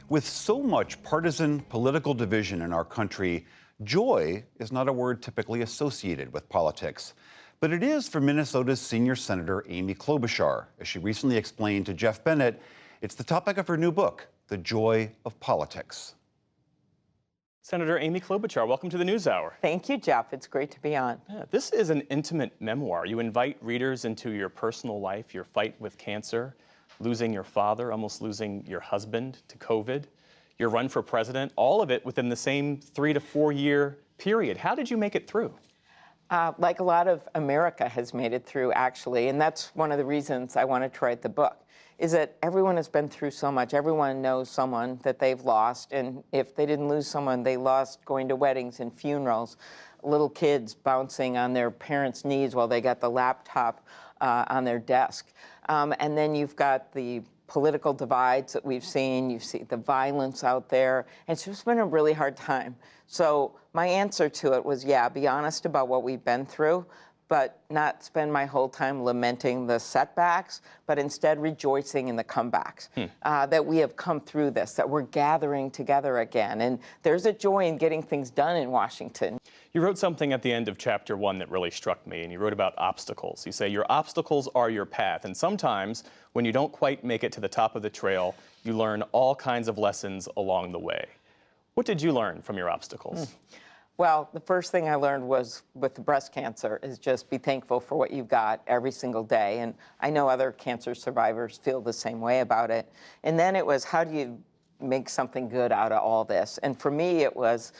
With so much partisan political division in our country, joy is not a word typically associated with politics. But it is for Minnesota's senior senator, Amy Klobuchar. As she recently explained to Jeff Bennett, it's the topic of her new book, The Joy of Politics. Senator Amy Klobuchar, welcome to the NewsHour. Thank you, Jeff. It's great to be on. Yeah, this is an intimate memoir. You invite readers into your personal life, your fight with cancer, losing your father, almost losing your husband to COVID, your run for president, all of it within the same 3 to 4 year period. How did you make it through? Like a lot of America has made it through, actually, and that's one of the reasons I wanted to write the book, is that everyone has been through so much. Everyone knows someone that they've lost, and if they didn't lose someone, they lost going to weddings and funerals, little kids bouncing on their parents' knees while they got the laptop on their desk. And then you've got the political divides that we've seen. You see the violence out there. It's just been a really hard time. So my answer to it was, yeah, be honest about what we've been through, but not spend my whole time lamenting the setbacks, but instead rejoicing in the comebacks, that we have come through this, that we're gathering together again. And there's a joy in getting things done in Washington. You wrote something at the end of chapter 1 that really struck me, and you wrote about obstacles. You say your obstacles are your path, and sometimes when you don't quite make it to the top of the trail, you learn all kinds of lessons along the way. What did you learn from your obstacles? Well, the first thing I learned was with the breast cancer is just be thankful for what you've got every single day. And I know other cancer survivors feel the same way about it. And then it was, how do you make something good out of all this? And for me, it was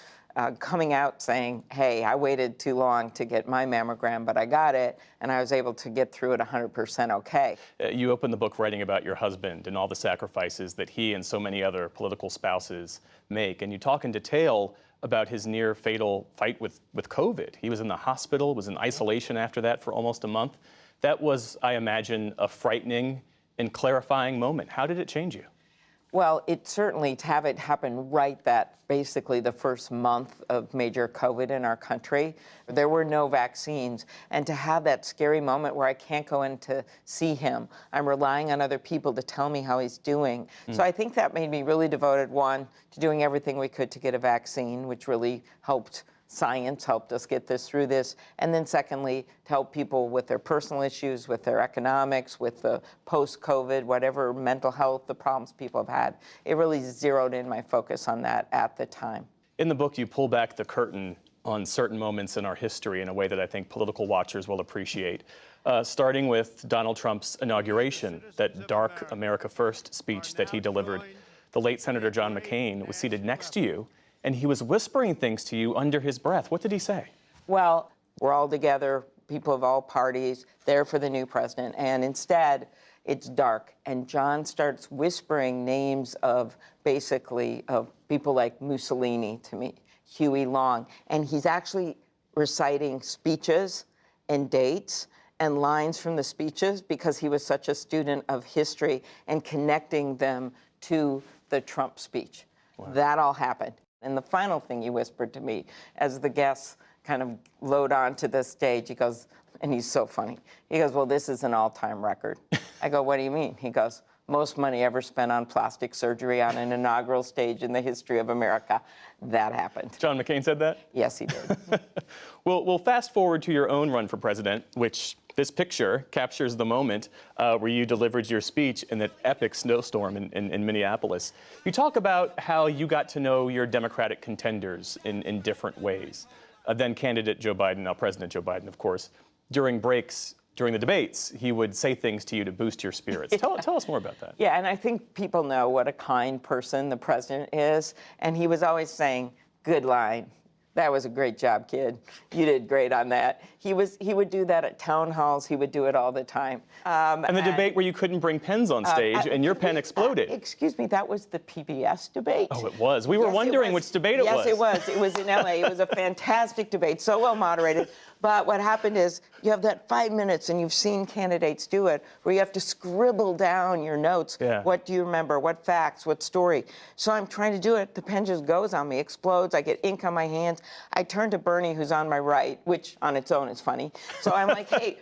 coming out saying, hey, I waited too long to get my mammogram, but I got it, and I was able to get through it 100% okay. You open the book writing about your husband and all the sacrifices that he and so many other political spouses make, and you talk in detail about his near fatal fight with COVID. He was in the hospital, was in isolation after that for almost a month. That was, I imagine, a frightening and clarifying moment. How did it change you? Well, it certainly, to have it happen right that basically the first month of major COVID in our country, there were no vaccines. And to have that scary moment where I can't go in to see him, I'm relying on other people to tell me how he's doing. So I think that made me really devoted, one, to doing everything we could to get a vaccine, which really helped. Science helped us get this through this. And then secondly, to help people with their personal issues, with their economics, with the post-COVID, whatever mental health, the problems people have had. It really zeroed in my focus on that at the time. In the book, you pull back the curtain on certain moments in our history in a way that I think political watchers will appreciate. Starting with Donald Trump's inauguration, that dark America First speech that he delivered. The late Senator John McCain was seated next to you, and he was whispering things to you under his breath. What did he say? Well, we're all together, people of all parties, there for the new president, and instead, it's dark. And John starts whispering names of basically of people like Mussolini to me, Huey Long, and he's actually reciting speeches and dates and lines from the speeches because he was such a student of history and connecting them to the Trump speech. Wow. That all happened. And the final thing he whispered to me as the guests kind of load onto the stage, he goes, and he's so funny, he goes, well, this is an all-time record. I go, what do you mean? He goes, most money ever spent on plastic surgery on an inaugural stage in the history of America. That happened. John McCain said that? Yes, he did. We'll fast forward to your own run for president, which this picture captures the moment where you delivered your speech in that epic snowstorm in Minneapolis. You talk about how you got to know your Democratic contenders in different ways. Then candidate Joe Biden, now President Joe Biden, of course, during breaks, during the debates, he would say things to you to boost your spirits. Tell us more about that. Yeah, and I think people know what a kind person the president is. And he was always saying, good line. That was a great job, kid. You did great on that. He would do that at town halls. He would do it all the time. And the debate where you couldn't bring pens on stage and your pen exploded. Excuse me, that was the PBS debate. Oh, it was. We were wondering which debate it was. Yes, it was. It was in LA. It was a fantastic debate, so well moderated. But what happened is you have that 5 minutes, and you've seen candidates do it, where you have to scribble down your notes. Yeah. What do you remember? What facts? What story? So I'm trying to do it. The pen just goes on me, explodes. I get ink on my hands. I turn to Bernie, who's on my right, which on its own is funny. So I'm like, hey.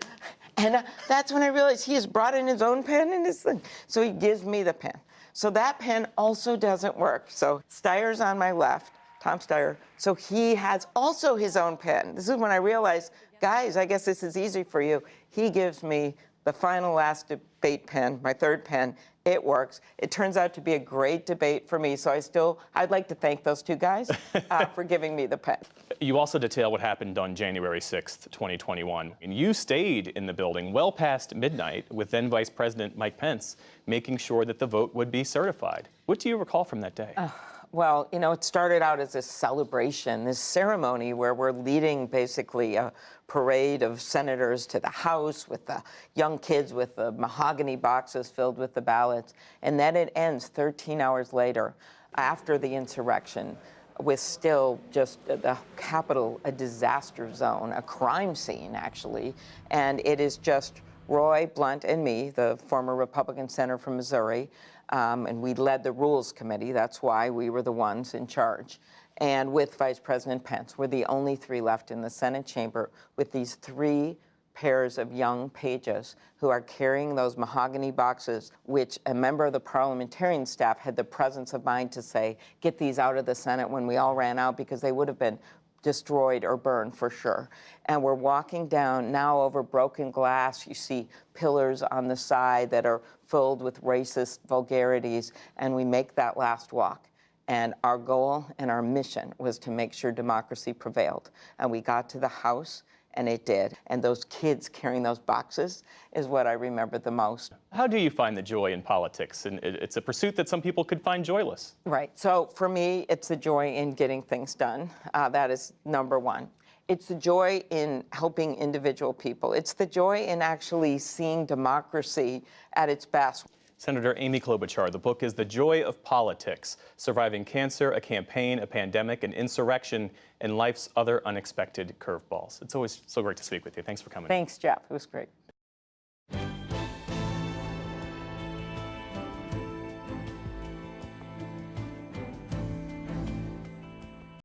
And that's when I realized he has brought in his own pen and his thing. So he gives me the pen. So that pen also doesn't work. So Steyer's on my left, Tom Steyer. So he has also his own pen. This is when I realized, guys, I guess this is easy for you. He gives me the final last debate pen, my third pen. It works. It turns out to be a great debate for me. So I'd like to thank those two guys for giving me the pen. You also detail what happened on January 6th, 2021. And you stayed in the building well past midnight with then Vice President Mike Pence, making sure that the vote would be certified. What do you recall from that day? Well, it started out as a celebration, this ceremony where we're leading basically a parade of senators to the House with the young kids with the mahogany boxes filled with the ballots. And then it ends 13 hours later after the insurrection with still just the Capitol, a disaster zone, a crime scene, actually. And it is just Roy Blunt and me, the former Republican senator from Missouri, and we led the Rules Committee. That's why we were the ones in charge. And with Vice President Pence, we're the only three left in the Senate chamber with these three pairs of young pages who are carrying those mahogany boxes, which a member of the parliamentarian staff had the presence of mind to say, get these out of the Senate when we all ran out, because they would have been destroyed or burned for sure. And we're walking down now over broken glass. You see pillars on the side that are filled with racist vulgarities, and we make that last walk. And our goal and our mission was to make sure democracy prevailed. And we got to the House, and it did. And those kids carrying those boxes is what I remember the most. How do you find the joy in politics? And it's a pursuit that some people could find joyless. Right. So for me, it's the joy in getting things done. That is number one. It's the joy in helping individual people. It's the joy in actually seeing democracy at its best. Senator Amy Klobuchar, the book is The Joy of Politics, Surviving Cancer, a Campaign, a Pandemic, an Insurrection, and Life's Other Unexpected Curveballs. It's always so great to speak with you. Thanks for coming. Thanks, Jeff. It was great.